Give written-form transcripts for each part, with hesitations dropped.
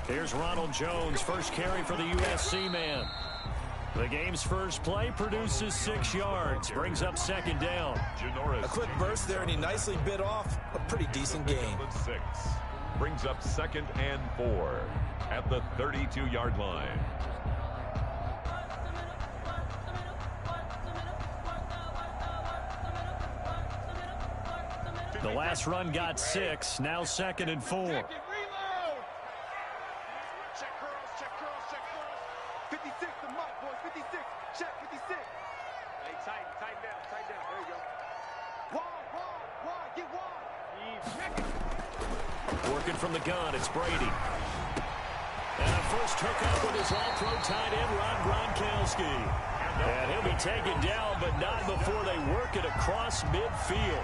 Here's Ronald Jones, first carry for the USC man. The game's first play produces 6 yards, brings up second down. A quick burst there, and he nicely bit off a pretty decent gain. 6 brings up 2nd and 4 at the 32-yard line. The last run got 6, now 2nd and 4. Working from the gun, it's Brady. And a first hookup with his all-pro tight end, Rob Gronkowski. And he'll be taken down, but not before they work it across midfield.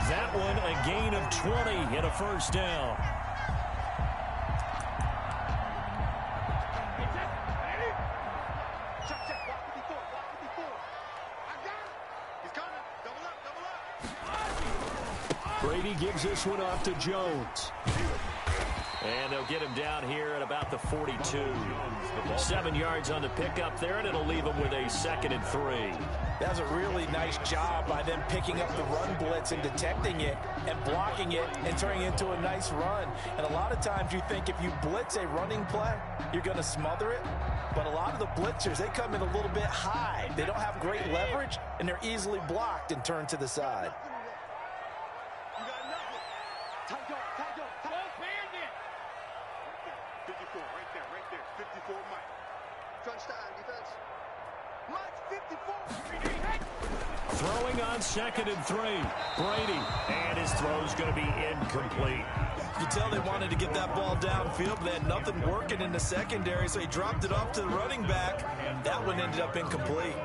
That one, a gain of 20 and a first down. Brady gives this one off to Jones. And they'll get him down here at about the 42. 7 yards on the pickup there, and it'll leave him with a 2nd and 3. That's a really nice job by them picking up the run blitz and detecting it and blocking it and turning it into a nice run. And a lot of times you think if you blitz a running play, you're going to smother it. But a lot of the blitzers, they come in a little bit high. They don't have great leverage, and they're easily blocked and turned to the side. Throwing on 2nd and 3. Brady. And his throw's going to be incomplete. You can tell they wanted to get that ball downfield, but they had nothing working in the secondary, so he dropped it off to the running back. That one ended up incomplete.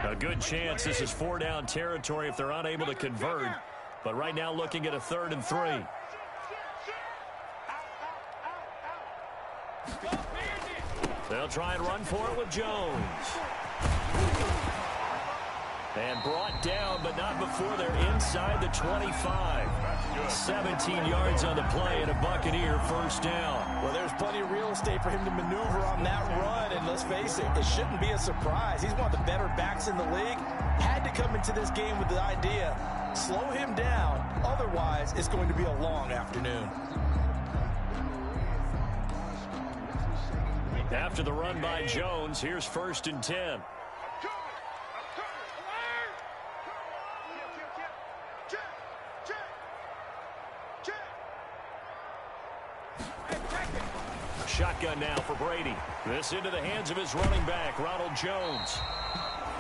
A good chance this is 4-down territory if they're unable to convert. But right now looking at a 3rd and 3. They'll try and run for it with Jones. And brought down, but not before they're inside the 25. 17 yards on the play and a Buccaneer first down. Well, there's plenty of real estate for him to maneuver on that run. And let's face it, it shouldn't be a surprise. He's one of the better backs in the league. Had to come into this game with the idea, slow him down. Otherwise, it's going to be a long afternoon. After the run by Jones, here's 1st and 10. Shotgun now for Brady. This into the hands of his running back, Ronald Jones.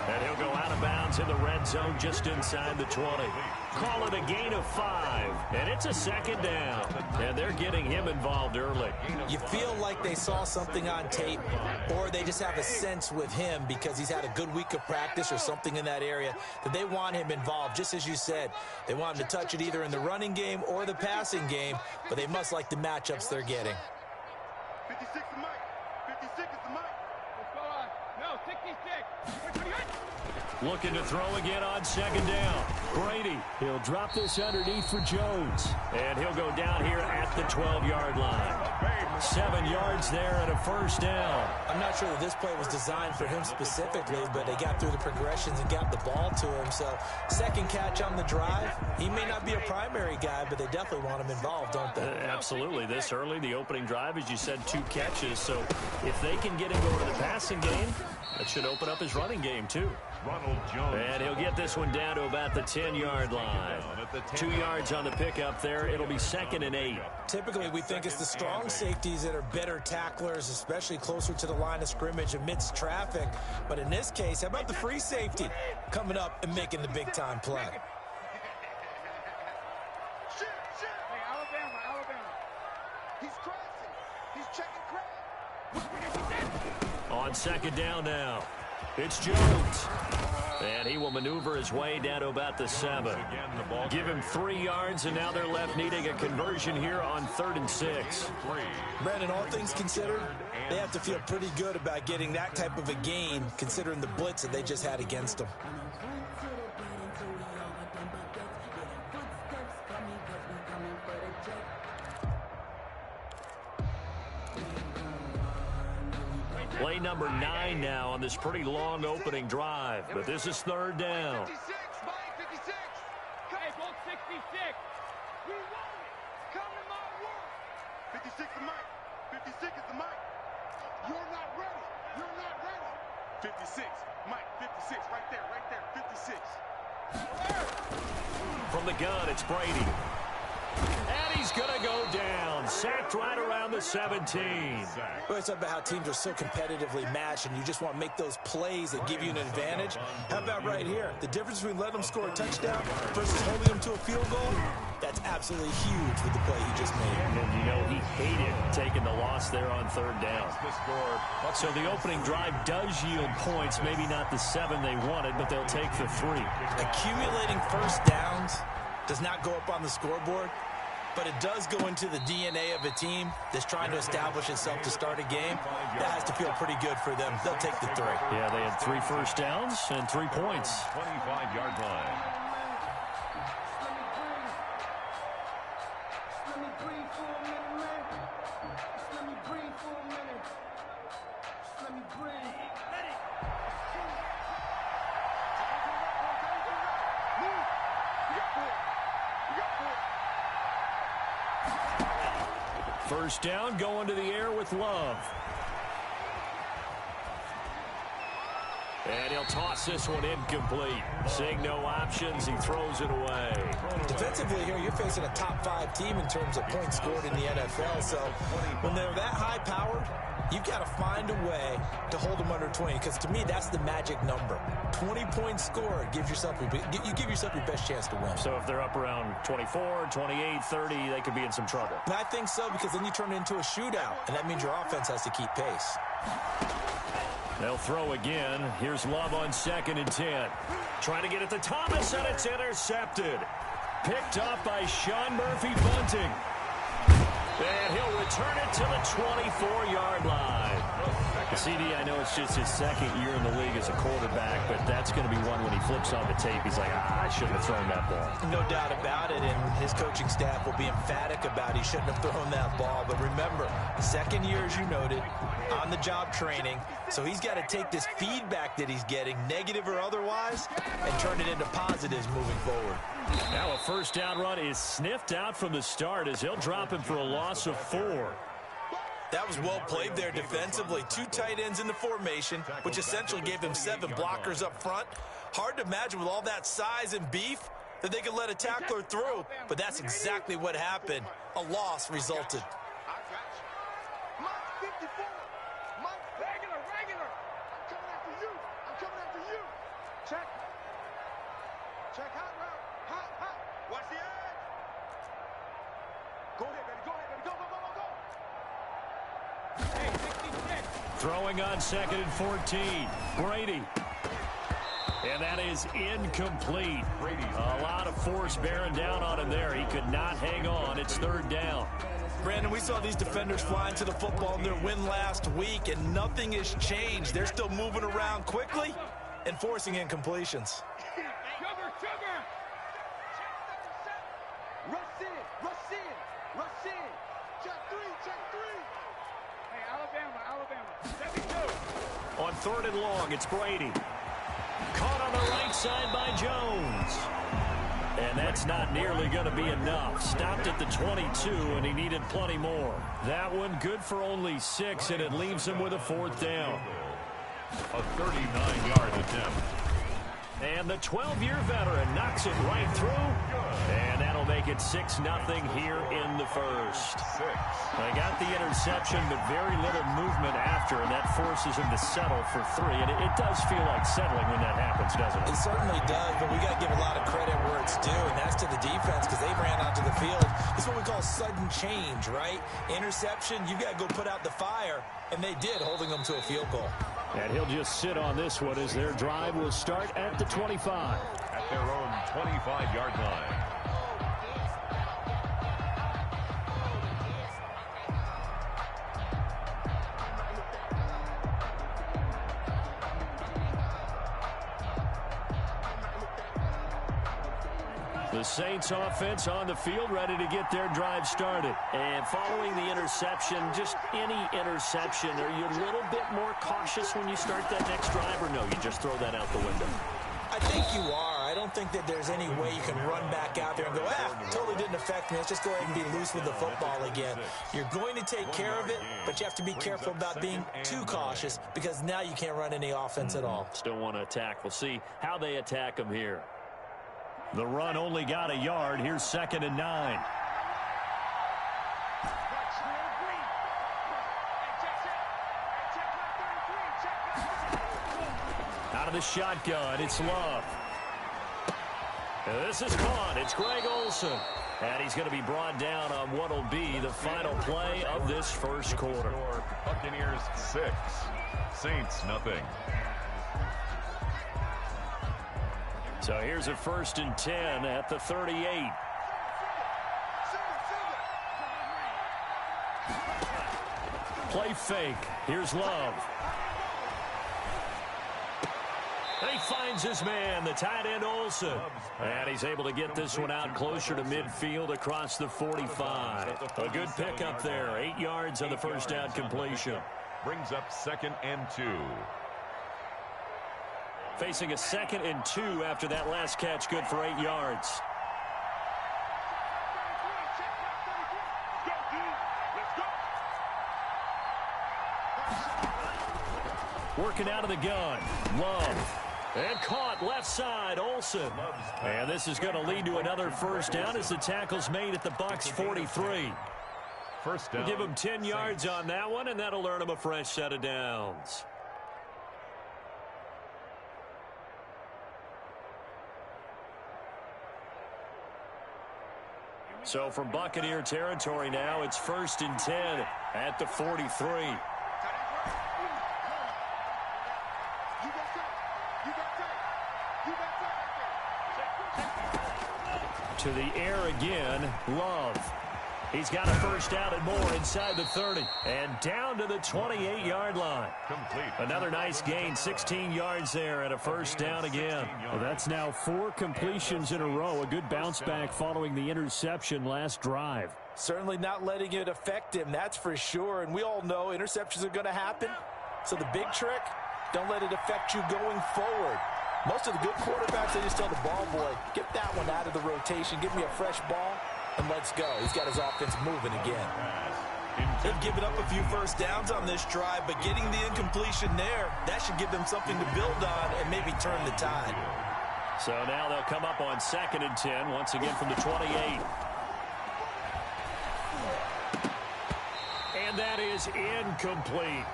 And he'll go out of bounds in the red zone just inside the 20. Call it a gain of 5, and it's a 2nd down. And they're getting him involved early. You feel like they saw something on tape, or they just have a sense with him because he's had a good week of practice or something in that area that they want him involved. Just as you said, they want him to touch it either in the running game or the passing game, but they must like the matchups they're getting. 56 is Mike. 56 is the Mike. What's going on? No, 66. Looking to throw again on 2nd down. Brady, he'll drop this underneath for Jones. And he'll go down here at the 12-yard line. 7 yards there and a first down. I'm not sure that this play was designed for him specifically, but they got through the progressions and got the ball to him. So, 2nd catch on the drive. He may not be a primary guy, but they definitely want him involved, don't they? Absolutely. This early, the opening drive, as you said, 2 catches. So, if they can get him going to the passing game, that should open up his running game, too. Ronald Jones. And he'll get this one down to about the 10-yard line. 2 yards on the pickup there. It'll be 2nd and 8. Typically, we think it's the strong safeties that are better tacklers, especially closer to the line of scrimmage amidst traffic. But in this case, how about the free safety coming up and making the big-time play? He's checking crap. On 2nd down now. It's Jones. And he will maneuver his way down to about the 7. Give him 3 yards, and now they're left needing a conversion here on 3rd and 6. Brandon, all things considered, they have to feel pretty good about getting that type of a gain, considering the blitz that they just had against them. Play number 9 now on this pretty long opening drive, but this is 3rd down. 56, Mike, 56. Hey, Bolt 66. We want it. Come to my work. 56 is Mike. 56 is the Mike. You're not ready. You're not ready. 56, Mike, 56, right there, 56. From the gun, it's Brady. And he's going to go down. Sacked right around the 17. We always talk about how teams are so competitively matched, and you just want to make those plays that give you an advantage. How about right here? The difference between letting them score a touchdown versus holding them to a field goal, that's absolutely huge with the play he just made. And, you know, he hated taking the loss there on 3rd down. So the opening drive does yield points, maybe not the 7 they wanted, but they'll take the 3. Accumulating first downs does not go up on the scoreboard, but it does go into the DNA of a team that's trying to establish itself to start a game. That has to feel pretty good for them. They'll take the 3. Yeah, they had 3 first downs and 3 points. 25-yard line. First down, going to the air with Love. And he'll toss this one incomplete. Seeing no options, he throws it away. Defensively here, you're facing a top 5 team in terms of points scored in the NFL. So when they're that high powered, you've got to find a way to hold them under 20. Because to me, that's the magic number. 20 points scored gives yourself you give yourself your best chance to win. So if they're up around 24, 28, 30, they could be in some trouble. And I think so, because then you turn it into a shootout, and that means your offense has to keep pace. They'll throw again. Here's Love on 2nd and 10. Trying to get it to Thomas, and it's intercepted. Picked up by Sean Murphy Bunting. And he'll return it to the 24-yard line. CD, I know it's just his 2nd year in the league as a quarterback, but that's going to be one when he flips on the tape. He's like, I shouldn't have thrown that ball. No doubt about it, and his coaching staff will be emphatic about he shouldn't have thrown that ball. But remember, 2nd year, as you noted, on-the-job training, so he's got to take this feedback that he's getting, negative or otherwise, and turn it into positives moving forward. Now a first down run is sniffed out from the start as he'll drop him for a loss of 4. That was well played there defensively. 2 tight ends in the formation, which essentially gave them 7 blockers up front. Hard to imagine with all that size and beef that they could let a tackler through, but that's exactly what happened. A loss resulted. Check hot route. Hot. Watch the edge. Go ahead, baby. Go ahead, baby. Go. Hey, 66. Throwing on 2nd and 14. Brady. And that is incomplete. A lot of force bearing down on him there. He could not hang on. It's 3rd down. Brandon, we saw these defenders flying to the football in their win last week, and nothing has changed. They're still moving around quickly and forcing incompletions. Sugar. Rush in. Check three. Hey, Alabama. 72. On 3rd and long, it's Brady. Caught on the right side by Jones. And that's not nearly going to be enough. Stopped at the 22, and he needed plenty more. That one good for only 6, and it leaves him with a 4th down. A 39-yard attempt. And the 12-year veteran knocks it right through. And that'll make it 6-0 here in the first. They got the interception, but very little movement after, and that forces him to settle for 3. And it does feel like settling when that happens, doesn't it? It certainly does, but we got to give a lot of credit where it's due, and that's to the defense, because they ran onto the field. It's what we call sudden change, right? Interception, you got to go put out the fire, and they did, holding them to a field goal. And he'll just sit on this one as their drive will start at the 25. At their own 25-yard line. The Saints offense on the field, ready to get their drive started. And following the interception, just any interception, are you a little bit more cautious when you start that next drive, or no, you just throw that out the window? I think you are. I don't think that there's any way you can run back out there and go, totally didn't affect me. Let's just go ahead and be loose with the football again. You're going to take care of it, but you have to be careful about being too cautious because now you can't run any offense at all. Still want to attack. We'll see how they attack them here. The run only got a yard. Here's 2nd and 9. Out of the shotgun, it's Love. And this is caught. It's Greg Olsen. And he's going to be brought down on what will be the final play of this first quarter. Buccaneers 6, Saints nothing. So here's a 1st and 10 at the 38. Play fake. Here's Love. And he finds his man, the tight end Olsen. And he's able to get this one out closer to midfield across the 45. A good pickup there. 8 yards on the first down completion. Brings up 2nd and 2. Facing a 2nd and 2 after that last catch, good for 8 yards. Working out of the gun, Love. And caught left side, Olsen. And this is going to lead to another first down as the tackle's made at the Bucs 43. First down. We'll give him 10 yards on that one, and that'll earn him a fresh set of downs. So from Buccaneer territory now, it's 1st and 10 at the 43. To the air again, Love. He's got a first down and more inside the 30. And down to the 28-yard line. Complete. Another nice gain, 16 yards there and a first down again. Well, that's now 4 completions in a row. A good bounce back following the interception last drive. Certainly not letting it affect him, that's for sure. And we all know interceptions are going to happen. So the big trick, don't let it affect you going forward. Most of the good quarterbacks, they just tell the ball boy, get that one out of the rotation, give me a fresh ball, and let's go. He's got his offense moving again. They've given up a few first downs on this drive, but getting the incompletion there, that should give them something to build on and maybe turn the tide. So now they'll come up on 2nd and 10, once again from the 28. And that is incomplete.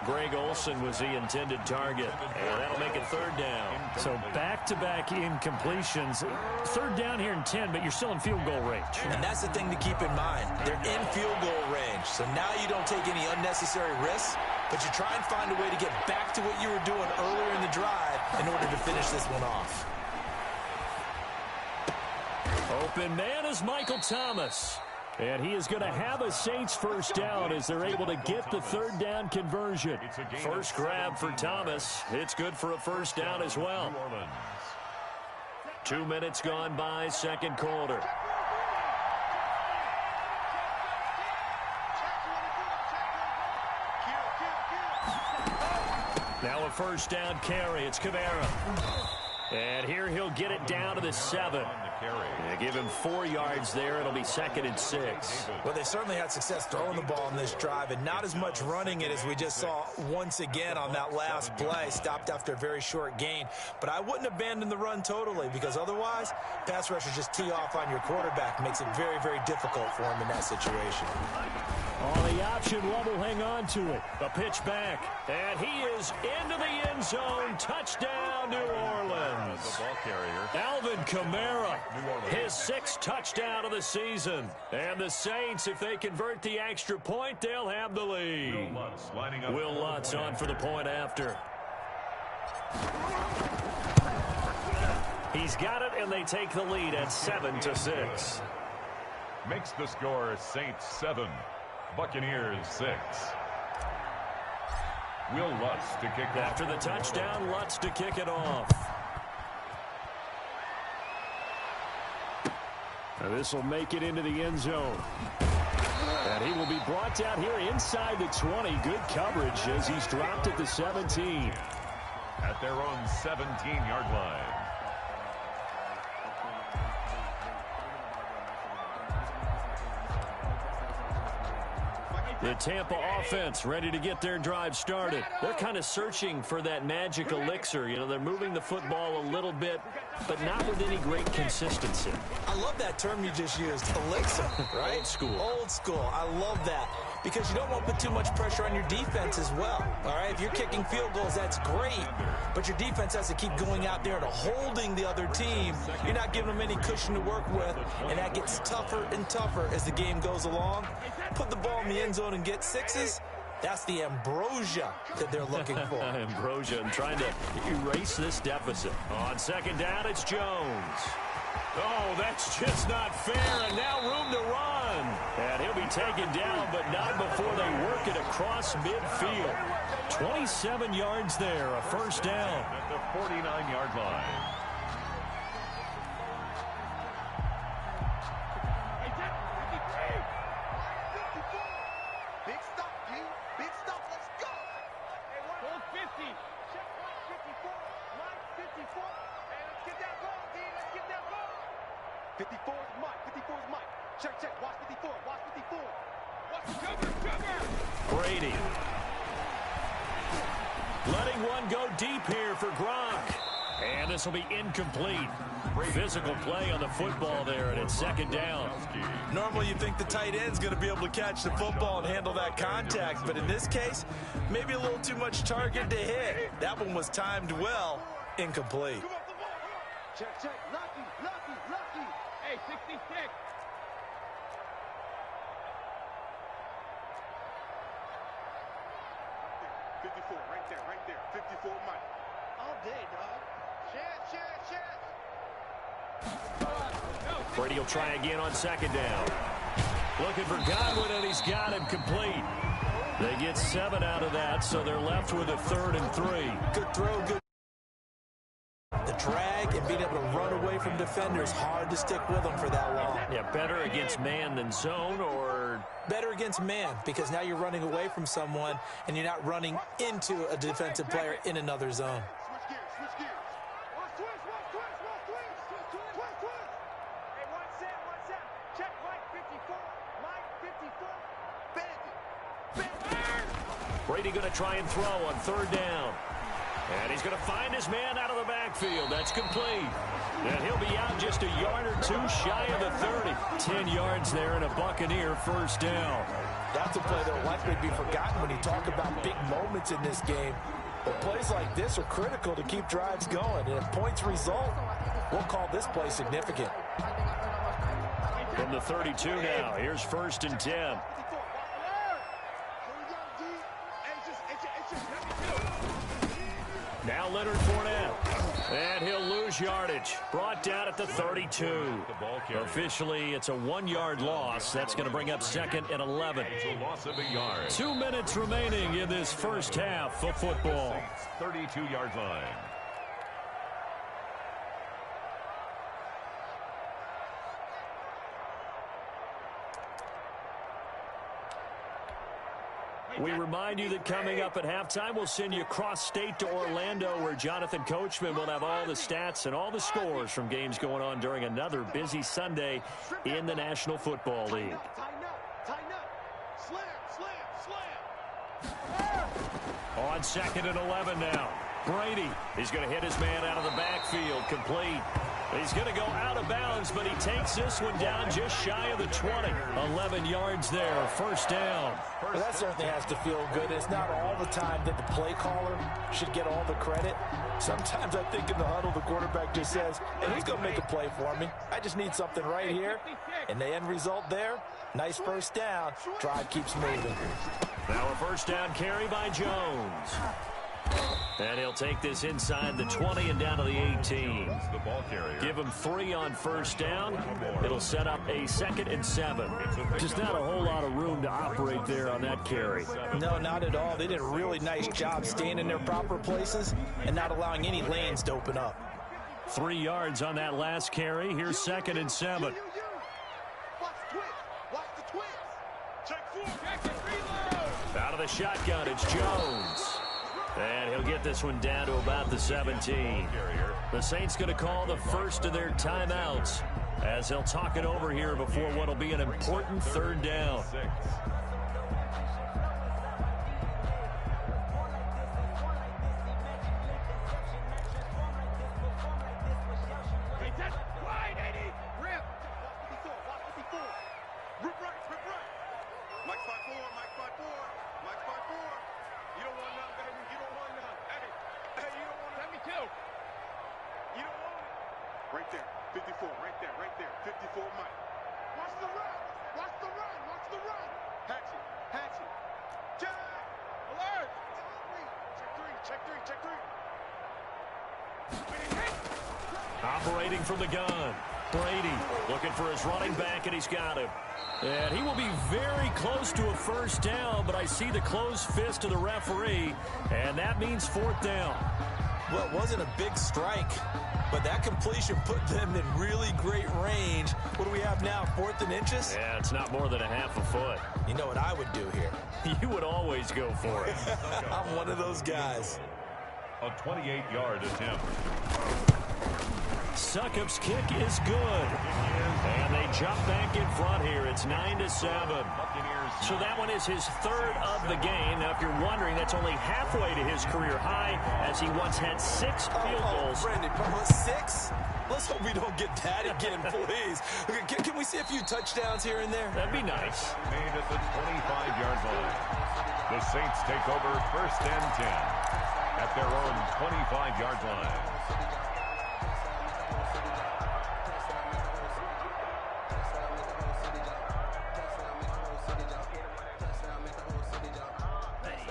Greg Olsen was the intended target, and that'll make it 3rd down. So back-to-back incompletions. 3rd down here in 10, but you're still in field goal range. And that's the thing to keep in mind. They're in field goal range, so now you don't take any unnecessary risks, but you try and find a way to get back to what you were doing earlier in the drive in order to finish this one off. Open man is Michael Thomas. And he is going to have a Saints first down as they're able to get the 3rd down conversion. First grab for Thomas. It's good for a first down as well. 2 minutes gone by, 2nd quarter. Now a first down carry. It's Kamara. And here he'll get it down to the 7. They give him 4 yards there. It'll be 2nd and 6. Well, they certainly had success throwing the ball in this drive and not as much running it as we just saw once again on that last play. Stopped after a very short gain. But I wouldn't abandon the run totally because otherwise, pass rushers just tee off on your quarterback. Makes it very, very difficult for him in that situation. On the option, Love will hang on to it. A pitch back. And he is into the end zone. Touchdown. touchdown, New Orleans. The ball carrier. Alvin Kamara, his 6th touchdown of the season. And the Saints, if they convert the extra point, they'll have the lead. Will Lutz on for the point after. He's got it, and they take the lead at 7-6. Makes the score Saints 7, Buccaneers 6. Will Lutz to kick off. After the touchdown, Lutz to kick it off. This will make it into the end zone. And he will be brought down here inside the 20. Good coverage as he's dropped at the 17. At their own 17-yard line. The Tampa offense ready to get their drive started. They're kind of searching for that magic elixir. You know, they're moving the football a little bit, but not with any great consistency. I love that term you just used, elixir, right? Old school. Old school. I love that. Because you don't want to put too much pressure on your defense as well. All right, if you're kicking field goals, that's great. But your defense has to keep going out there and holding the other team. You're not giving them any cushion to work with, and that gets tougher and tougher as the game goes along. Put the ball in the end zone and get 6s. That's the ambrosia that they're looking for. Ambrosia and trying to erase this deficit. On 2nd down, it's Jones. Oh, that's just not fair, and now room to run. And he'll be taken down, but not before they work it across midfield. 27 yards there, a 1st down. At the 49-yard line. Big stop, G. Big stop. Let's go. Hey, 150. Check 154. Mike 54. Hey, let's get that ball, D. Let's get that ball. 54 is Mike. 54 is Mike. Check. Watch 54. Watch 54. Watch cover. Brady. Letting one go deep here for Gronk. And this will be incomplete. Physical play on the football there, and it's 2nd down. Normally you think the tight end's going to be able to catch the football and handle that contact, but in this case, maybe a little too much target to hit. That one was timed well, incomplete. Come on, come on. Check. Lucky. Hey, 66. 54, right there. 54, Mike. All day, dog. Share. Brady will try again on 2nd down. Looking for Godwin, and he's got him complete. They get 7 out of that, so they're left with a 3rd and 3. Good throw, good. The drag and being able to run away from defenders, hard to stick with them for that long. Yeah, better against man than zone, or better against man, because now you're running away from someone and you're not running into a defensive player in another zone. Switch gears. Twist. Hey, one set. Check Mike 54. Mike 54. Bandit. Brady going to try and throw on 3rd down. And he's going to find his man out of the backfield. That's complete. And he'll be out just a yard or two shy of the 30. 10 yards there and a Buccaneer 1st down. That's a play that will likely be forgotten when you talk about big moments in this game. But plays like this are critical to keep drives going. And if points result, we'll call this play significant. From the 32 now, here's 1st and 10. Now Leonard Fournette. And he'll lose yardage. Brought down at the 32. Officially, it's a 1-yard loss. That's going to bring up 2nd and 11. A loss of a yard. 2 minutes remaining in this 1st half of football. 32-yard line. We remind you that coming up at halftime, we'll send you cross-state to Orlando, where Jonathan Coachman will have all the stats and all the scores from games going on during another busy Sunday in the National Football League. Tighten up. Slam. On 2nd and 11 now. Brady, he's going to hit his man out of the backfield, complete. He's going to go out of bounds, but he takes this one down just shy of the 20. 11 yards there, first down. Well, that certainly has to feel good. It's not all the time that the play caller should get all the credit. Sometimes I think in the huddle, the quarterback just says, hey, who's going to make a play for me? I just need something right here. And the end result there, nice first down. Drive keeps moving. Now a first down carry by Jones. And he'll take this inside the 20 and down to the 18. The ball carrier. Give him 3 on first down. It'll set up a 2nd and 7. Just not a whole lot of room to operate there on that carry. No, not at all. They did a really nice job staying in their proper places and not allowing any lanes to open up. 3 yards on that last carry. Here's 2nd and 7. Watch the twist. Watch the twist. Check 4. Check it. Reload. Out of the shotgun, it's Jones. And he'll get this one down to about the 17. The Saints going to call the first of their timeouts as they'll talk it over here before what will be an important 3rd down. Right there, 54, right there, 54 Mike. Watch the run, watch the run, watch the run. Hatchet, Jack, alert. Check three. Operating from the gun. Brady looking for his running back, and he's got him. And he will be very close to a first down, but I see the closed fist of the referee, and that means 4th down. Well, it wasn't a big strike, but that completion put them in really great range. What do we have now, 4th and inches? Yeah, it's not more than a half a foot. You know what I would do here? You would always go for it. I'm one of those guys. A 28-yard attempt. Succop's kick is good. And they jump back in front here. It's 9-7. So that one is his 3rd of the game. Now, if you're wondering, that's only halfway to his career high, as he once had 6 field goals. Brandon, 6? Let's hope we don't get that again, please. Can we see a few touchdowns here and there? That'd be nice. Made at the 25-yard line. The Saints take over 1st and 10 at their own 25-yard line.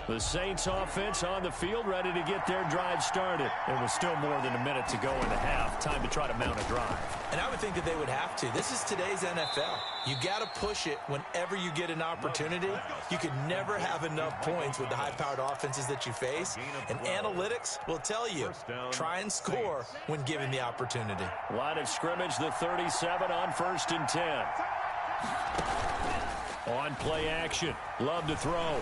The Saints offense on the field, ready to get their drive started. There was still more than a minute to go in the half. Time to try to mount a drive. And I would think that they would have to. This is today's NFL. You got to push it whenever you get an opportunity. You can never have enough points with the high-powered offenses that you face. And analytics will tell you, try and score when given the opportunity. Line of scrimmage, the 37 on 1st and 10. On play action. Love to throw.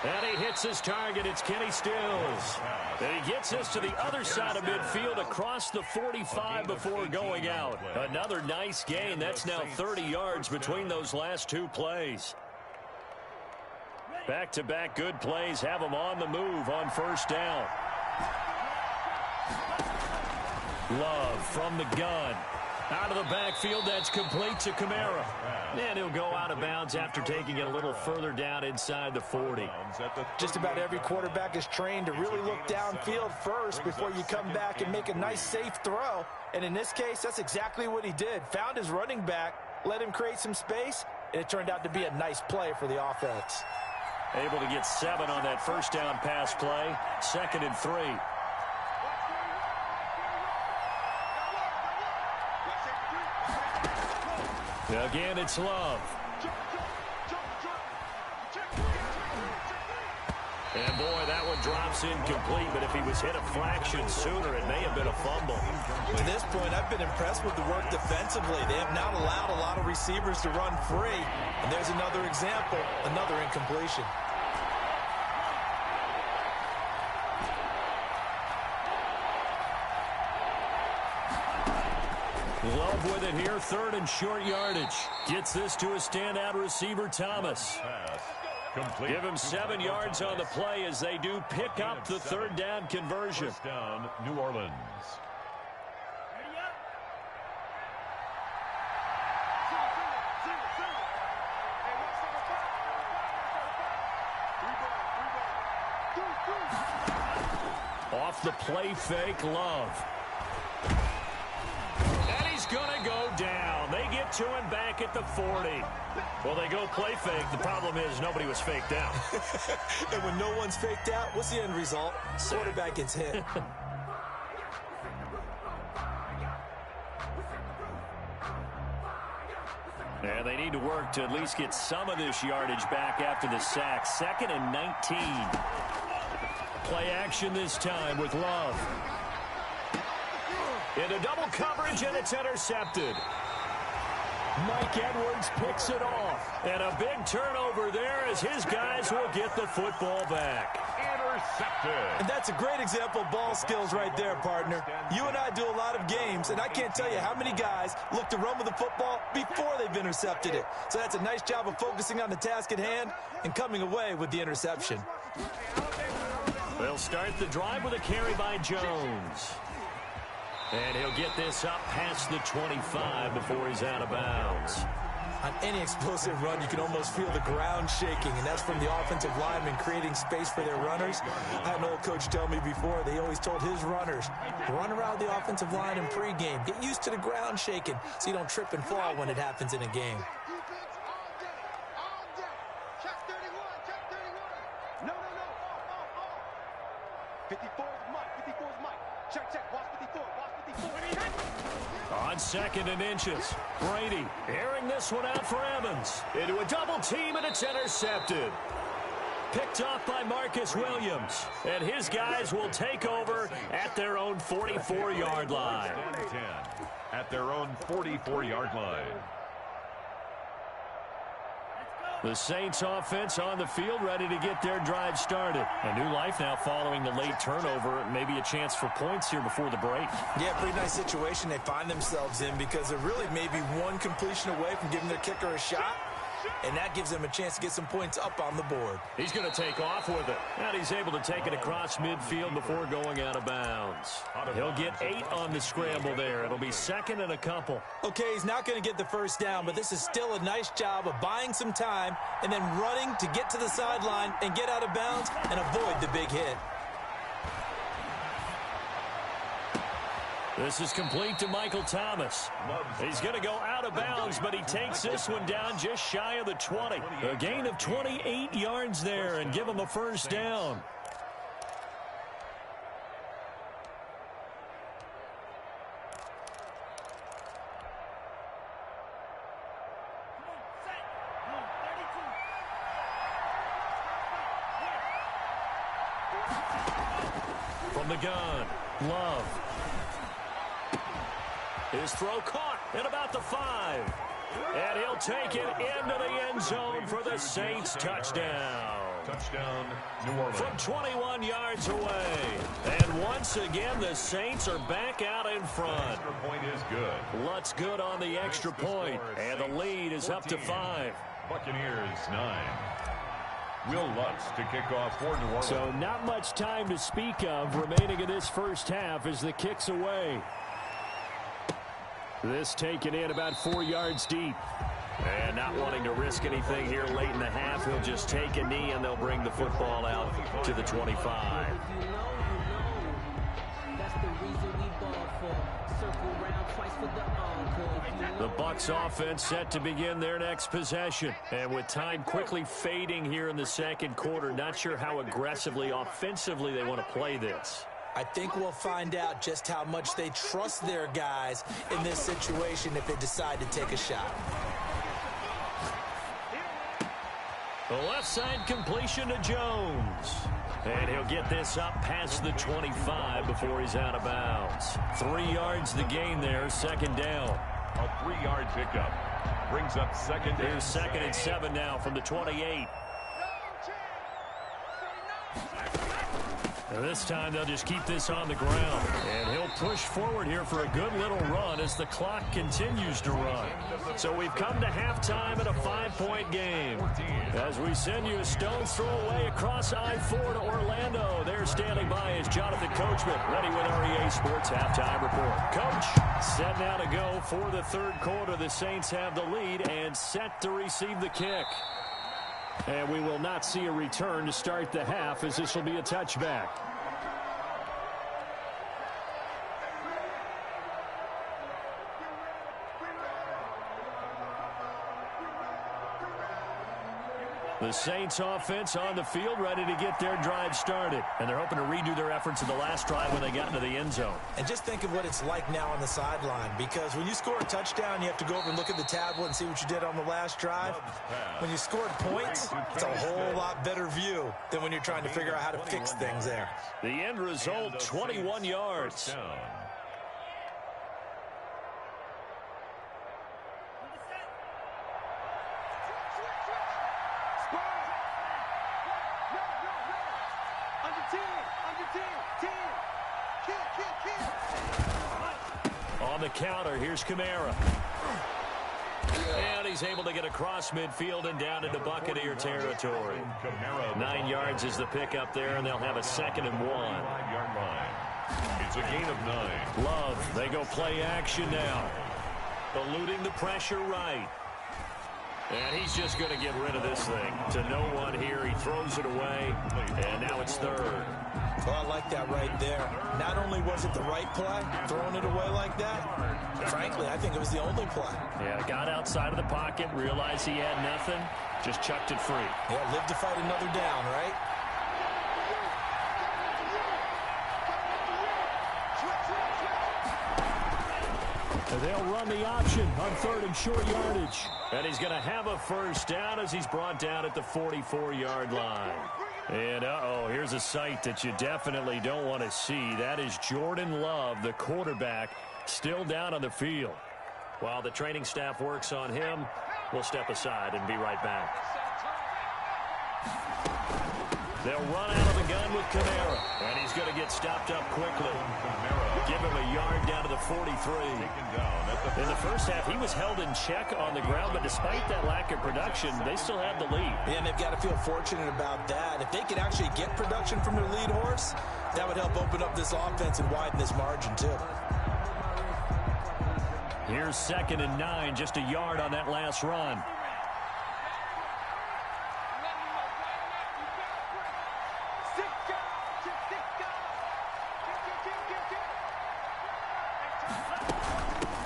And he hits his target. It's Kenny Stills. And he gets this to the other side of midfield across the 45 before going out. Another nice gain. That's now 30 yards between those last 2 plays. Back-to-back good plays have them on the move on 1st down. Love from the gun. Out of the backfield, that's complete to Kamara. And he'll go out of bounds after taking it a little further down inside the 40. Just about every quarterback is trained to really look downfield first before you come back and make a nice, safe throw. And in this case, that's exactly what he did. Found his running back, let him create some space, and it turned out to be a nice play for the offense. Able to get 7 on that first down pass play. 2nd and 3. Again, it's Love. And boy, that one drops incomplete, but if he was hit a fraction sooner, it may have been a fumble. To this point, I've been impressed with the work defensively. They have not allowed a lot of receivers to run free. And there's another example, another incompletion. Love with it here, 3rd and short yardage. Gets this to a standout receiver, Thomas. Give him 7 yards on the play as they do pick up the 3rd down conversion. First down, New Orleans. Off the play fake, Love. And he's going to go down. They get to him back at the 40. Well, they go play fake. The problem is nobody was faked out. And when no one's faked out, what's the end result? Quarterback gets hit. And they need to work to at least get some of this yardage back after the sack. 2nd and 19. Play action this time with Love. Into double coverage, and it's intercepted. Mike Edwards picks it off. And a big turnover there as his guys will get the football back. Intercepted. And that's a great example of ball skills right there, partner. You and I do a lot of games, and I can't tell you how many guys look to run with the football before they've intercepted it. So that's a nice job of focusing on the task at hand and coming away with the interception. They'll start the drive with a carry by Jones. And he'll get this up past the 25 before he's out of bounds. On any explosive run, you can almost feel the ground shaking, and that's from the offensive linemen creating space for their runners. I had an old coach tell me before, they always told his runners, run around the offensive line in pregame. Get used to the ground shaking so you don't trip and fall when it happens in a game. Check 31, check 31. No. 54 is Mike, 54 is Mike. Check, watch 54, watch 54. On 2nd and inches, Brady airing this one out for Evans. Into a double team, and it's intercepted. Picked off by Marcus Williams. And his guys will take over at their own 44-yard line. 10 at their own 44-yard line. The Saints offense on the field ready to get their drive started. A new life now following the late turnover. Maybe a chance for points here before the break. Yeah, pretty nice situation they find themselves in because they're really maybe one completion away from giving their kicker a shot. And that gives them a chance to get some points up on the board. He's going to take off with it. And he's able to take it across midfield before going out of bounds. He'll get 8 on the scramble there. It'll be 2nd and a couple. Okay, he's not going to get the first down, but this is still a nice job of buying some time and then running to get to the sideline and get out of bounds and avoid the big hit. This is complete to Michael Thomas. He's going to go out of bounds, but he takes this one down just shy of the 20. A gain of 28 yards there and give him a first down. From the gun, Love. His throw caught at about the 5. And he'll take it into the end zone for the Saints touchdown. Touchdown, New Orleans. From 21 yards away. And once again, the Saints are back out in front. Extra point is good. Lutz good on the extra point. And the lead is up to 5. Buccaneers 9. Will Lutz to kick off for New Orleans. So not much time to speak of remaining in this first half as the kick's away. This taken in about 4 yards deep. And not wanting to risk anything here late in the half, he'll just take a knee and they'll bring the football out to the 25. The Bucs offense set to begin their next possession. And with time quickly fading here in the second quarter, not sure how aggressively, offensively they want to play this. I think we'll find out just how much they trust their guys in this situation if they decide to take a shot. The left side completion to Jones. And he'll get this up past the 25 before he's out of bounds. 3 yards the gain there, 2nd down. A 3-yard pickup brings up 2nd. Here's 2nd and 7 now from the 28. And this time they'll just keep this on the ground. And he'll push forward here for a good little run as the clock continues to run. So we've come to halftime in a 5-point game. As we send you a stone's throw away across I-4 to Orlando. There standing by is Jonathan Coachman, ready with REA Sports Halftime Report. Coach, set now to go for the third quarter. The Saints have the lead and set to receive the kick. And we will not see a return to start the half as this will be a touchback. The Saints offense on the field, ready to get their drive started. And they're hoping to redo their efforts in the last drive when they got into the end zone. And just think of what it's like now on the sideline, because when you score a touchdown, you have to go over and look at the tablet and see what you did on the last drive. When you scored points, it's a whole lot better view than when you're trying to figure out how to fix things there. The end result, 21 yards. On the counter, here's Kamara. And he's able to get across midfield and down into Buccaneer territory. 9 yards is the pickup there, and they'll have a 2nd and 1. It's a gain of 9. Love, they go play action now. Eluding the pressure right. And he's just going to get rid of this thing. To no one here, he throws it away, and now it's 3rd. Well, I like that right there. Not only was it the right play, throwing it away like that, frankly, I think it was the only play. Yeah, got outside of the pocket, realized he had nothing, just chucked it free. Yeah, live to fight another down, right? They'll run the option on 3rd and short yardage. And he's going to have a 1st down as he's brought down at the 44-yard line. And, here's a sight that you definitely don't want to see. That is Jordan Love, the quarterback, still down on the field. While the training staff works on him, we'll step aside and be right back. They'll run out of the gun with Kamara. And he's going to get stopped up quickly. Give him a yard down to the 43. In the first half, he was held in check on the ground, but despite that lack of production, they still had the lead. Yeah, and they've got to feel fortunate about that. If they could actually get production from their lead horse, that would help open up this offense and widen this margin, too. Here's 2nd and 9, just a yard on that last run.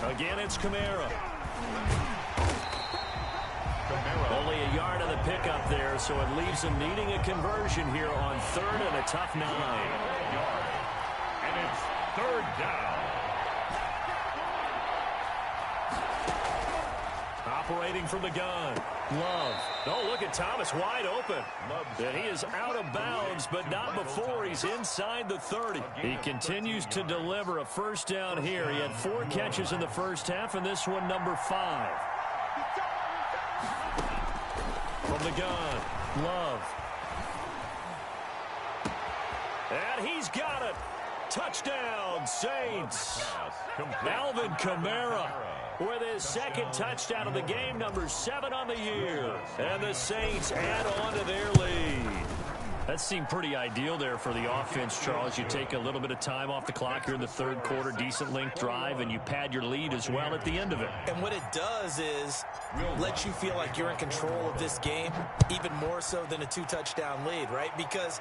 Again, it's Kamara. Only a yard on the pickup there, so it leaves him needing a conversion here on 3rd and a tough 9. And it's 3rd down. Operating from the gun. Love. Oh, look at Thomas wide open. And he is out of bounds, but not before he's inside the 30. He continues to deliver a 1st down here. He had 4 catches in the first half, and this one number 5. From the gun. Love. And he's got it. Touchdown, Saints. Alvin Kamara with his 2nd touchdown of the game, number 7 on the year. And the Saints add on to their lead. That seemed pretty ideal there for the offense, Charles. You take a little bit of time off the clock here in the 3rd quarter, decent length drive, and you pad your lead as well at the end of it. And what it does is let you feel like you're in control of this game, even more so than a 2-touchdown lead, right? Because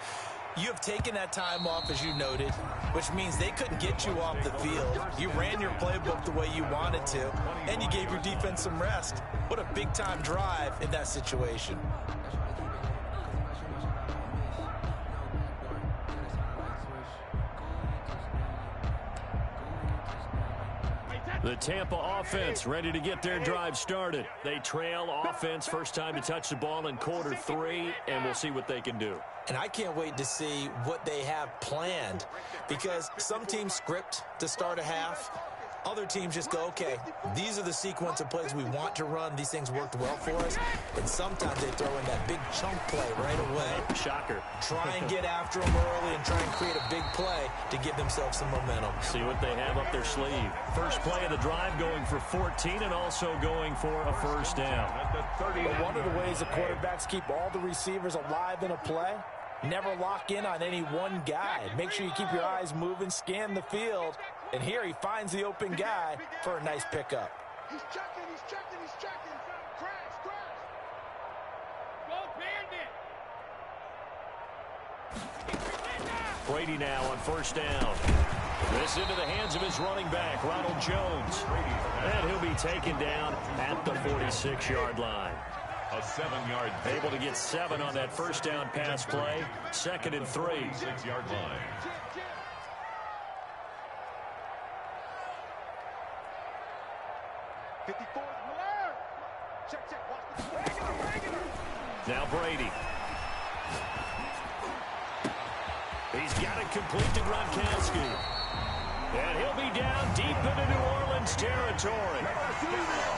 you have taken that time off, as you noted, which means they couldn't get you off the field. You ran your playbook the way you wanted to, and you gave your defense some rest. What a big-time drive in that situation. The Tampa offense ready to get their drive started. They trail offense, first time to touch the ball in quarter 3, and we'll see what they can do. And I can't wait to see what they have planned, because some teams script to start a half. Other teams just go, okay, these are the sequence of plays we want to run. These things worked well for us. And sometimes they throw in that big chunk play right away. Shocker. Try and get after them early and try and create a big play to give themselves some momentum. See what they have up their sleeve. First play of the drive going for 14 and also going for a 1st down. One of the ways the quarterbacks keep all the receivers alive in a play, never lock in on any one guy. Make sure you keep your eyes moving, scan the field. And here he finds the open guy for a nice pickup. He's checking, he's checking, he's checking. Crash, crash. Go Bandit. Brady now on 1st down. This into the hands of his running back, Ronald Jones. And he'll be taken down at the 46-yard line. A 7-yard. Able to get 7 on that first down pass play. 2nd and 3. 6-yard line. Now Brady. He's got it complete to Gronkowski. And he'll be down deep into New Orleans territory.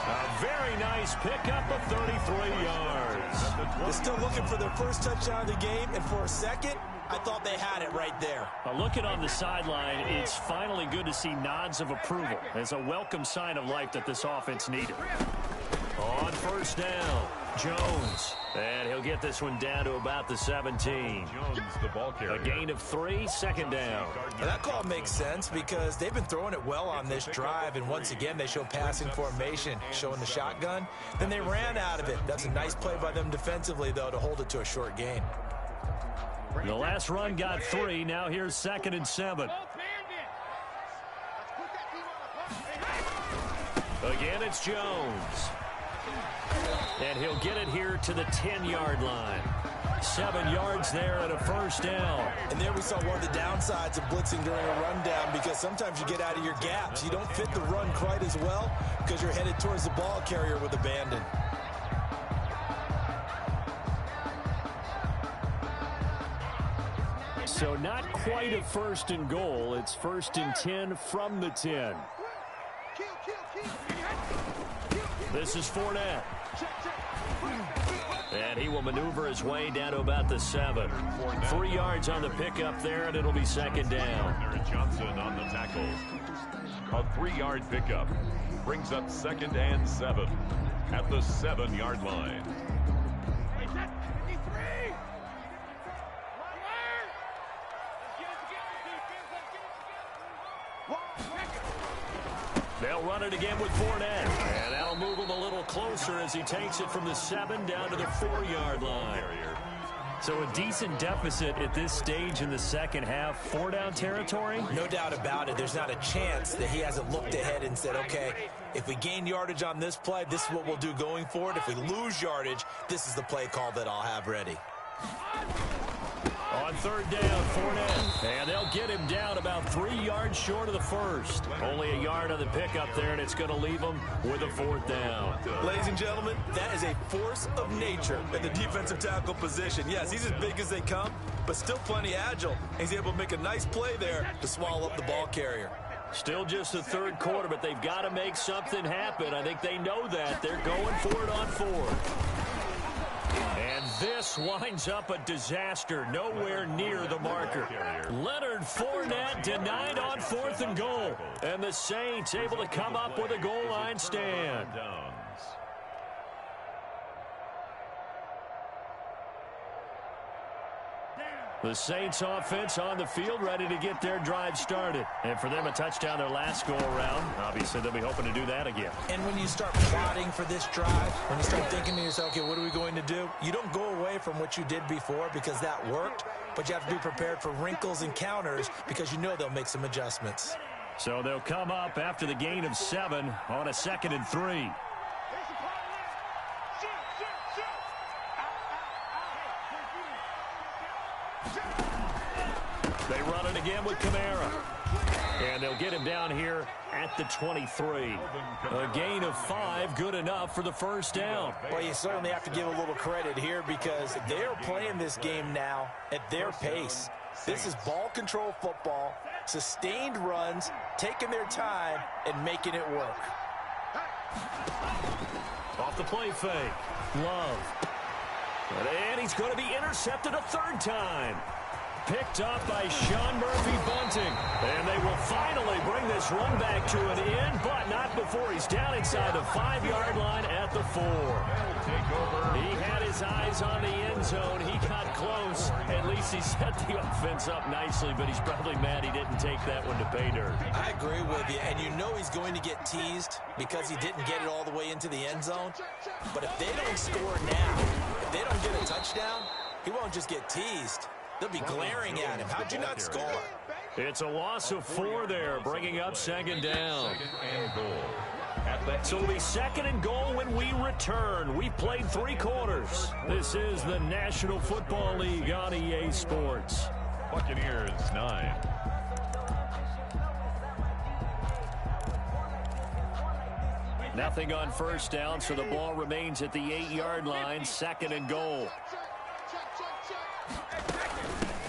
A very nice pickup of 33 yards. They're still looking for their first touchdown of the game, and for a second, I thought they had it right there. Looking on the sideline, it's finally good to see nods of approval. It's a welcome sign of life that this offense needed. On first down, Jones. And he'll get this one down to about the 17. Jones, the ball carrier. A gain of 3, 2nd down. And that call makes sense because they've been throwing it well on this drive, and once again, they show passing formation, showing the shotgun. Then they ran out of it. That's a nice play by them defensively, though, to hold it to a short gain. The last run got 3. Now here's 2nd and 7. Again, it's Jones. And he'll get it here to the 10-yard line. 7 yards there and a first down. And there we saw one of the downsides of blitzing during a rundown, because sometimes you get out of your gaps. You don't fit the run quite as well because you're headed towards the ball carrier with abandon. So not quite a 1st and goal. It's 1st and 10 from the 10. This is Fournette. And he will maneuver his way down to about the 7. 3 yards on the pickup there, and it'll be 2nd down. Johnson on the tackle. A 3-yard pickup brings up 2nd and 7 at the 7-yard line. They'll run it again with Fournette. And that'll move him a little closer as he takes it from the 7 down to the 4-yard line. So a decent deficit at this stage in the second half. 4-down territory? No doubt about it. There's not a chance that he hasn't looked ahead and said, okay, if we gain yardage on this play, this is what we'll do going forward. If we lose yardage, this is the play call that I'll have ready. On 3rd down, Fournette. And they'll get him down about 3 yards short of the 1st. Only a yard on the pickup there, and it's going to leave him with a 4th down. Ladies and gentlemen, that is a force of nature in the defensive tackle position. Yes, he's as big as they come, but still plenty agile. He's able to make a nice play there to swallow up the ball carrier. Still just the 3rd quarter, but they've got to make something happen. I think they know that. They're going for it on 4th. And this winds up a disaster, nowhere near the marker. Leonard Fournette denied on 4th and goal. And the Saints able to come up with a goal line stand. The Saints offense on the field, ready to get their drive started. And for them, a touchdown their last go-around. Obviously, they'll be hoping to do that again. And when you start plotting for this drive, when you start thinking to yourself, okay, what are we going to do? You don't go away from what you did before because that worked, but you have to be prepared for wrinkles and counters because you know they'll make some adjustments. So they'll come up after the gain of 7 on a 2nd and 3. They run it again with Kamara. And they'll get him down here at the 23. A gain of 5, good enough for the first down. Well, you certainly have to give a little credit here because they're playing this game now at their pace. This is ball control football, sustained runs, taking their time, and making it work. Off the play fake. Love. And he's going to be intercepted a 3rd time. Picked up by Sean Murphy-Bunting. And they will finally bring this run back to an end, but not before he's down inside the 5-yard line at the 4. He had his eyes on the end zone. He got close. At least he set the offense up nicely, but he's probably mad he didn't take that one to pay dirt. I agree with you, and you know he's going to get teased because he didn't get it all the way into the end zone. But if they don't score now, if they don't get a touchdown, he won't just get teased. They'll be glaring at him. How'd you not score? It's a loss of 4 there, bringing up 2nd down. 2nd and goal. So it'll be 2nd and goal when we return. We've played 3 quarters. This is the National Football League on EA Sports. Buccaneers 9. Nothing on first down, so the ball remains at the 8-yard line. 2nd and goal.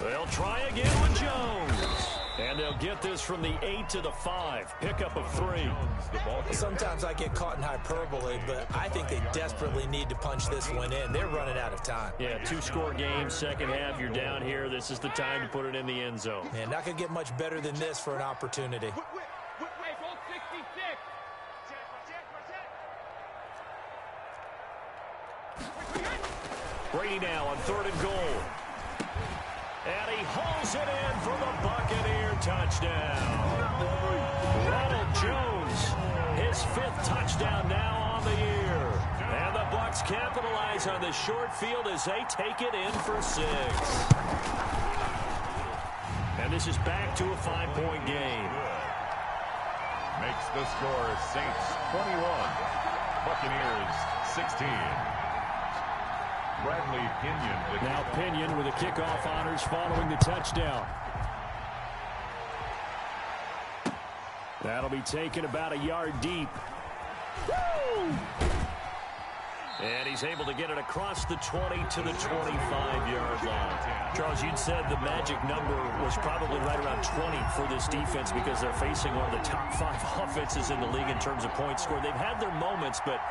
They'll try again with Jones. And they'll get this from the 8 to the 5. Pickup of 3. Sometimes I get caught in hyperbole, but I think they desperately need to punch this one in. They're running out of time. Yeah, 2-score game, second half. You're down here. This is the time to put it in the end zone. Man, not going to get much better than this for an opportunity. Brady now on 3rd and goal. And he hauls it in for the Buccaneer touchdown. Ronald Jones, his 5th touchdown now on the year. And the Bucs capitalize on the short field as they take it in for 6. And this is back to a 5-point game. Makes the score Saints 21, Buccaneers 16. Bradley Pinion. Now Pinion with the kickoff honors following the touchdown. That'll be taken about a yard deep. Woo! And he's able to get it across the 20 to the 25-yard line. Charles, you'd said the magic number was probably right around 20 for this defense because they're facing one of the top 5 offenses in the league in terms of points scored. They've had their moments, but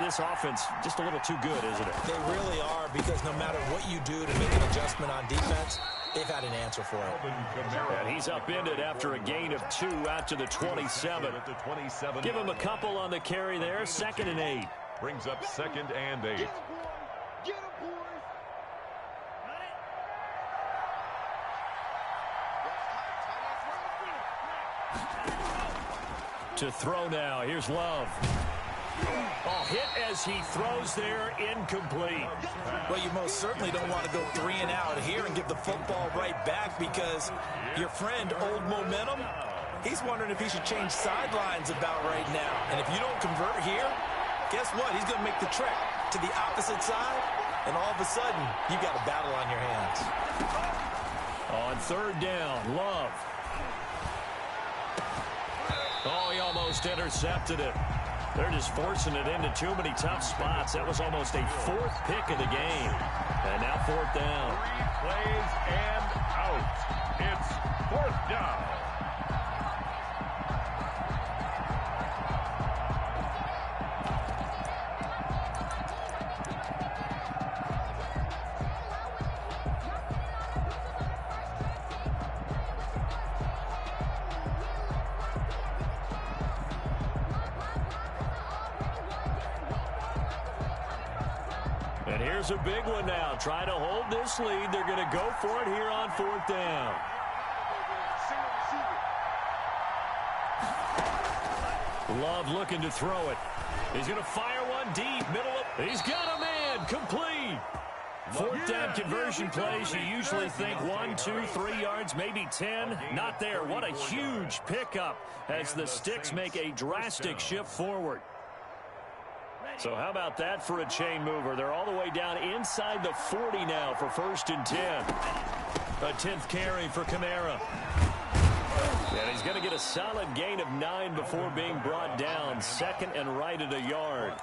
this offense just a little too good, isn't it? They really are, because no matter what you do to make an adjustment on defense, they've had an answer for it. And he's upended after a gain of 2 out to the 27. Give him a couple on the carry there. 2nd and 8. Brings up 2nd and 8. To throw now. Here's Love. Oh, hit as he throws there, incomplete. Well, you most certainly don't want to go 3 and out here and give the football right back, because your friend, Old Momentum, he's wondering if he should change sidelines about right now. And if you don't convert here, guess what? He's going to make the trek to the opposite side, and all of a sudden, you've got a battle on your hands. On 3rd down, Love. Oh, he almost intercepted it. They're just forcing it into too many tough spots. That was almost a 4th pick of the game. And now 4th down. 3 plays and out. It's 4th down. And here's a big one now. Trying to hold this lead. They're going to go for it here on 4th down. Love looking to throw it. He's going to fire one deep. Middle of. He's got a man. Complete. 4th down conversion plays. You usually think 1, 2, 3 yards, maybe 10. Not there. What a huge pickup as the Sticks make a drastic shift forward. So how about that for a chain mover? They're all the way down inside the 40 now for 1st and 10. A 10th carry for Kamara. And he's going to get a solid gain of 9 before being brought down. 2nd and right at a yard.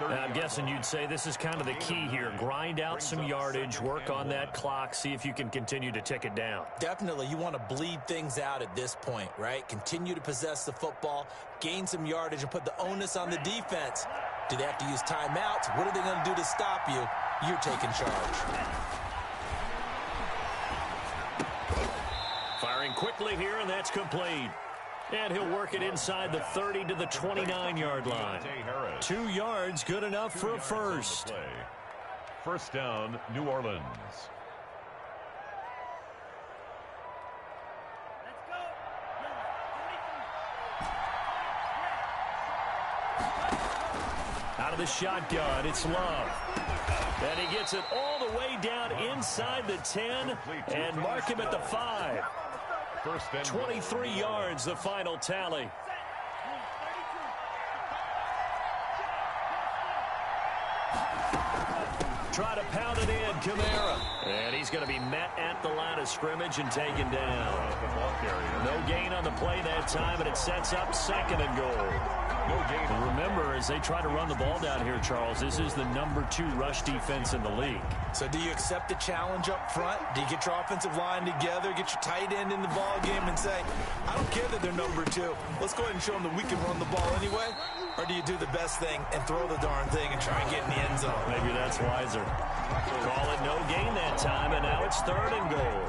I'm guessing you'd say this is kind of the key here. Grind out some yardage, work on that clock, see if you can continue to tick it down. Definitely. You want to bleed things out at this point, right? Continue to possess the football, gain some yardage, and put the onus on the defense. Do they have to use timeouts? What are they going to do to stop you? You're taking charge. Firing quickly here, and that's complete. And he'll work it inside the 30 to the 29-yard line. 2 yards, good enough for a first. 1st down, New Orleans. Out of the shotgun, it's Love. And he gets it all the way down inside the 10 and mark him at the 5. 23 yards, the final tally. try to pound it in. Kamara. And he's going to be met at the line of scrimmage and taken down. No gain on the play that time, and it sets up 2nd and goal. No gain. Remember, as they try to run the ball down here, Charles, this is the #2 rush defense in the league. So do you accept the challenge up front? Do you get your offensive line together, get your tight end in the ball game and say, I don't care that they're #2. Let's go ahead and show them that we can run the ball anyway? Or do you do the best thing and throw the darn thing and try and get in the end zone? Maybe that's wiser. Call it no gain that time, and now it's 3rd and goal.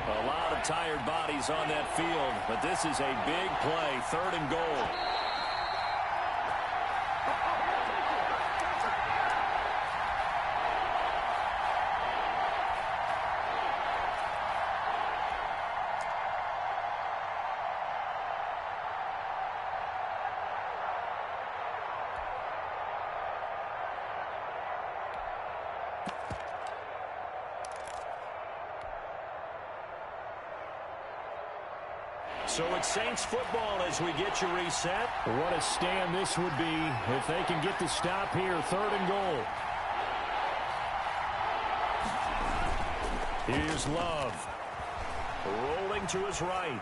A lot of tired bodies on that field, but this is a big play. 3rd and goal. So it's Saints football as we get you reset. What a stand this would be if they can get the stop here. 3rd and goal. Here's Love. Rolling to his right.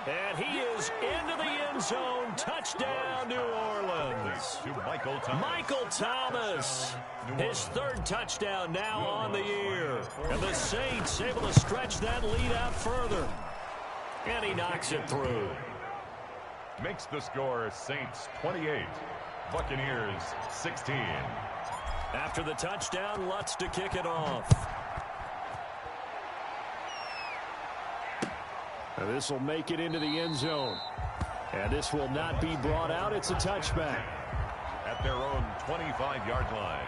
And he is into the end zone. Touchdown, New Orleans. To Michael Thomas. Michael Thomas. His 3rd touchdown now on the year. And the Saints able to stretch that lead out further. And he knocks it through. Makes the score Saints 28, Buccaneers 16. After the touchdown, Lutz to kick it off. And this will make it into the end zone. And this will not be brought out. It's a touchback. At their own 25-yard line.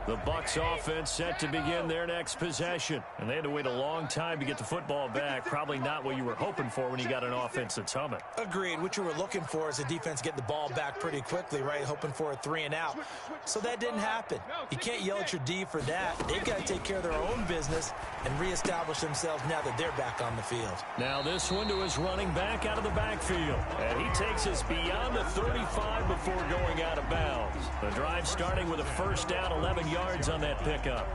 The Bucs offense set to begin their next possession. And they had to wait a long time to get the football back. Probably not what you were hoping for when you got an offense that's humming. Agreed. What you were looking for is a defense getting the ball back pretty quickly, right? Hoping for a 3 and out. So that didn't happen. You can't yell at your D for that. They've got to take care of their own business and reestablish themselves now that they're back on the field. Now this one to his running back out of the backfield. And he takes us beyond the 35 before going out of bounds. The drive starting with a 1st down, 11 yards on that pickup.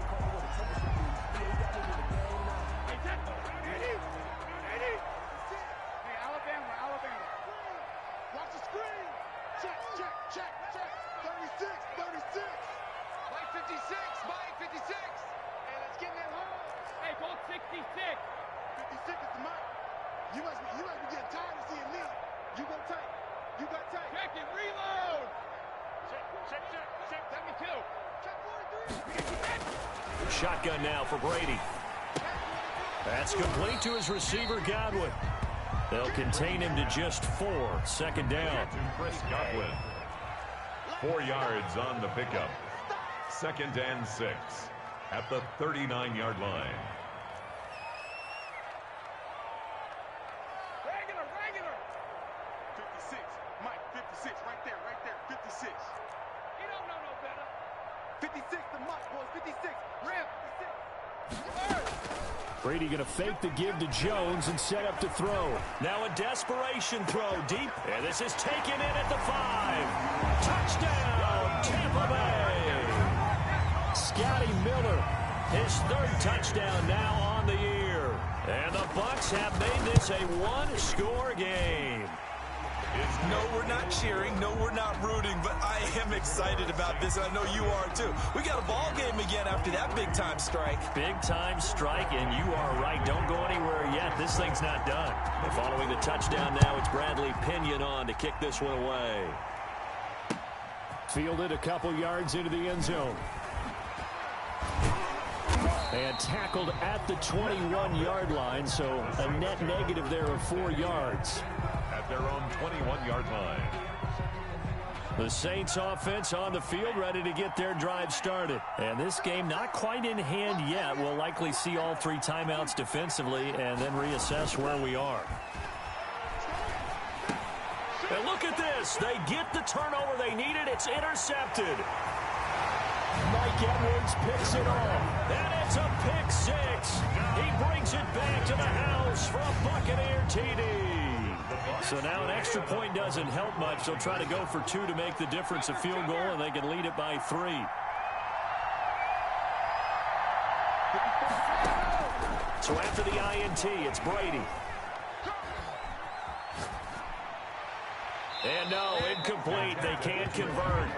Shotgun now for Brady. That's complete to his receiver, Godwin. They'll contain him to just 4. 2nd down. Chris Godwin. 4 yards on the pickup. 2nd and 6 at the 39-yard line. Regular. 56. Mike, 56. Right there. 56. He don't know no better. 56 to Mike, boys. 56. Rim. 56. Brady going to fake the give to Jones and set up to throw. Now a desperation throw deep. And this is taken in at the 5. Touchdown, Tampa Bay. Scotty Miller, his 3rd touchdown now on the year. And the Bucs have made this a 1-score game. No, we're not cheering. No, we're not rooting. But I am excited about this, and I know you are too. We got a ball game again after that big-time strike. Big-time strike, and you are right. Don't go anywhere yet. This thing's not done. And following the touchdown now, it's Bradley Pinion on to kick this one away. Fielded a couple yards into the end zone. And tackled at the 21-yard line, so a net negative there of 4 yards. At their own 21-yard line. The Saints offense on the field ready to get their drive started. And this game not quite in hand yet. We'll likely see all 3 timeouts defensively and then reassess where we are. And look at this. They get the turnover they needed. It's intercepted. Mike Edwards picks it off. And it's a pick 6. He TD. So now an extra point doesn't help much. They'll try to go for 2 to make the difference a field goal, and they can lead it by 3. So after the INT, it's Brady. And no, incomplete. They can't convert.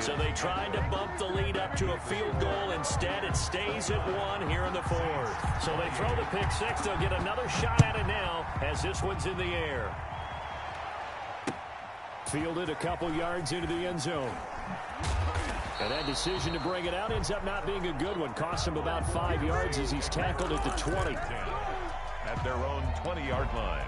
So they tried to bump the lead up to a field goal. Instead, it stays at 1 here in the 4th. So they throw the pick 6. They'll get another shot at it now as this one's in the air. Fielded a couple yards into the end zone. And that decision to bring it out ends up not being a good one. Cost him about 5 yards as he's tackled at the 20. At their own 20-yard line.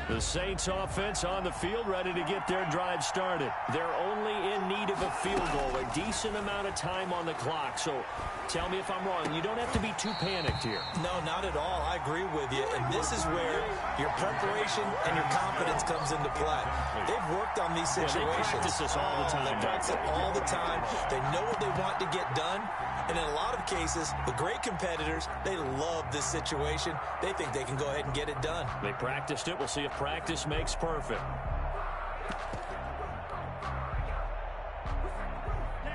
The Saints offense on the field, ready to get their drive started. They're only in need of a field goal, a decent amount of time on the clock. So tell me if I'm wrong. You don't have to be too panicked here. No, not at all. I agree with you. And this is where your preparation and your confidence comes into play. They've worked on these situations. They practice this all the time. They practice it all the time. They know what they want to get done. And in a lot of cases, the great competitors, they love this situation. They think they can go ahead and get it done. They practiced it. We'll see if practice makes perfect.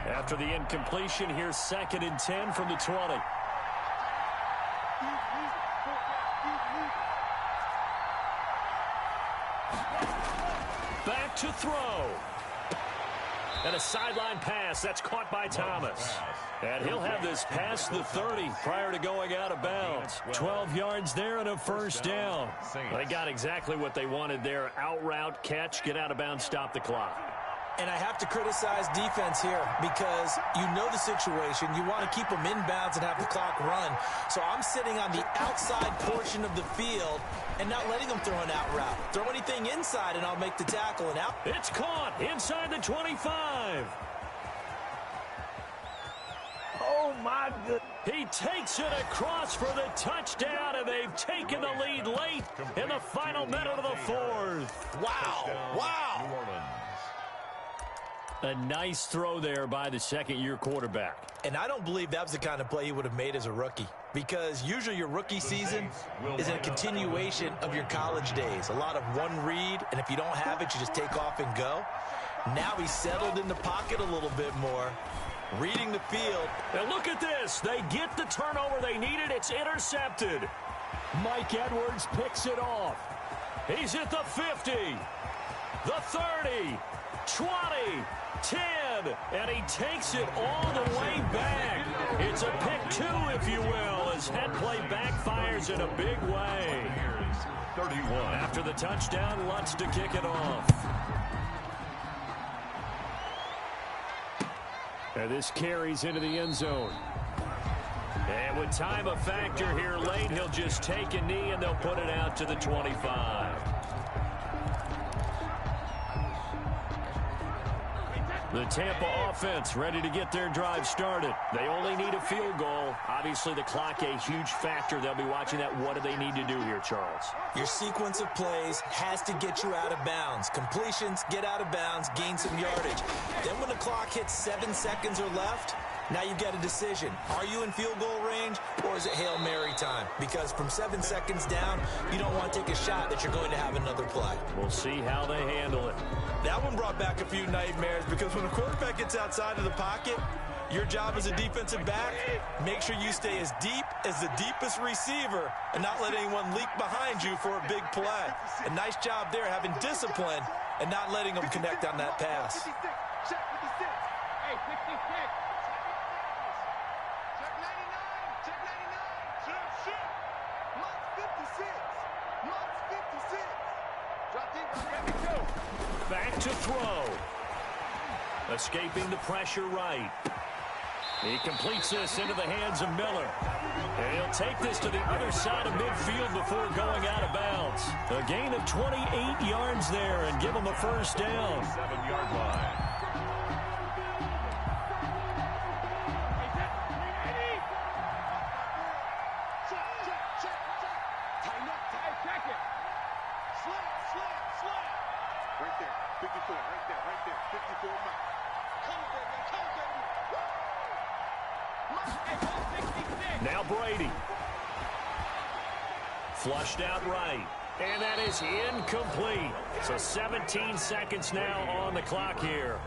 After the incompletion, here's 2nd and 10 from the 20. Back to throw. And a sideline pass. That's caught by Thomas. And he'll have this past the 30 prior to going out of bounds. 12 yards there and a first down. They got exactly what they wanted there. Out route, catch, get out of bounds, stop the clock. And I have to criticize defense here because you know the situation. You want to keep them in bounds and have the clock run. So I'm sitting on the outside portion of the field and not letting them throw an out route. Throw anything inside and I'll make the tackle and out. It's caught inside the 25. Oh, my goodness. He takes it across for the touchdown, and they've taken the lead late in the final minute of the 4th. Wow. Wow. New Orleans. A nice throw there by the second-year quarterback. And I don't believe that was the kind of play he would have made as a rookie because usually your rookie season is a continuation of your college days. A lot of one read, and if you don't have it, you just take off and go. Now he's settled in the pocket a little bit more, reading the field. And look at this. They get the turnover they needed. It's intercepted. Mike Edwards picks it off. He's at the 50, the 30, 20, 10, and he takes it all the way back. It's a pick 2, if you will, as head play backfires in a big way. 31. After the touchdown, Lutz to kick it off. And this carries into the end zone. And with time a factor here late, he'll just take a knee and they'll put it out to the 25. The Tampa offense ready to get their drive started. They only need a field goal. Obviously, the clock a huge factor. They'll be watching that. What do they need to do here, Charles? Your sequence of plays has to get you out of bounds. Completions, get out of bounds, gain some yardage. Then when the clock hits 7 seconds or left, now you get a decision. Are you in field goal range or is it Hail Mary time? Because from 7 seconds down, you don't want to take a shot that you're going to have another play. We'll see how they handle it. That one brought back a few nightmares because when a quarterback gets outside of the pocket, your job as a defensive back, make sure you stay as deep as the deepest receiver and not let anyone leak behind you for a big play. A nice job there having discipline and not letting them connect on that pass. Check 56. Hey, 56. Check 99. Check 99. Check. Mutt's 56. Mutt's 56. Drop deep. Drop deep. Back to throw. Escaping the pressure right. He completes this into the hands of Miller. And he'll take this to the other side of midfield before going out of bounds. A gain of 28 yards there and give him a first down. 7-yard line. Now Brady. Flushed out right. And that is incomplete. So 17 seconds now on the clock here.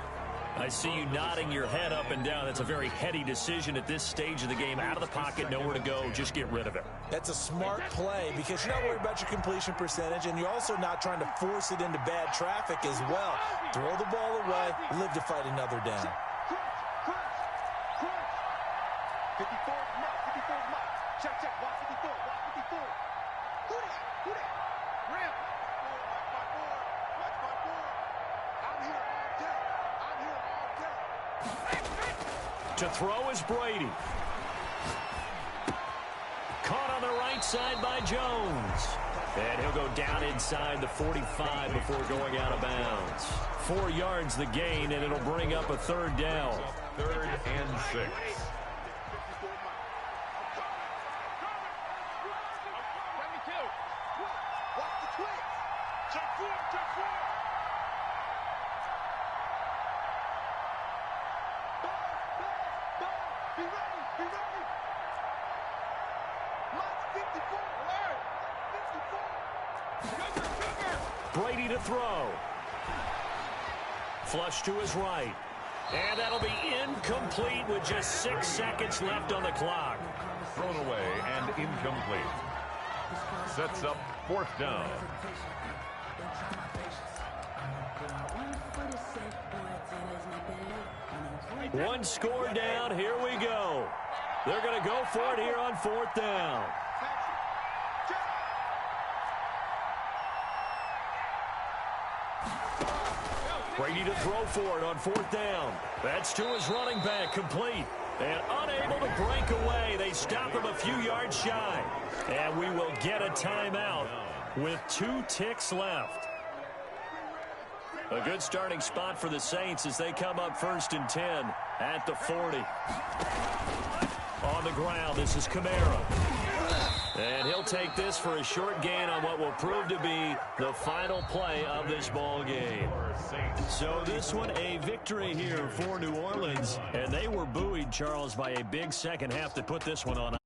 I see you nodding your head up and down. That's a very heady decision at this stage of the game. Out of the pocket, nowhere to go. Just get rid of it. That's a smart play because you're not worried about your completion percentage, and you're also not trying to force it into bad traffic as well. Throw the ball away, live to fight another down. 54 is Mike. 54 is Mike. Check, check. Watch 54. Watch 54. Who that? Who that? Rim. Watch my board. Watch my board. I'm here all day. I'm here all day. To throw is Brady. Caught on the right side by Jones. And he'll go down inside the 45 before going out of bounds. 4 yards the gain, and it'll bring up a third down. 3rd and 6. Brady to throw. Flush to his right. And that'll be incomplete with just 6 seconds left on the clock. Thrown away and incomplete. Sets up 4th down. One score down. Here we go. They're going to go for it here on 4th down. Brady to throw for it on 4th down. That's to his running back, complete. And unable to break away. They stop him a few yards shy. And we will get a timeout with 2 ticks left. A good starting spot for the Saints as they come up 1st and 10 at the 40. On the ground, this is Kamara. And he'll take this for a short gain on what will prove to be the final play of this ball game. So this one, a victory here for New Orleans. And they were buoyed, Charles, by a big second half to put this one on.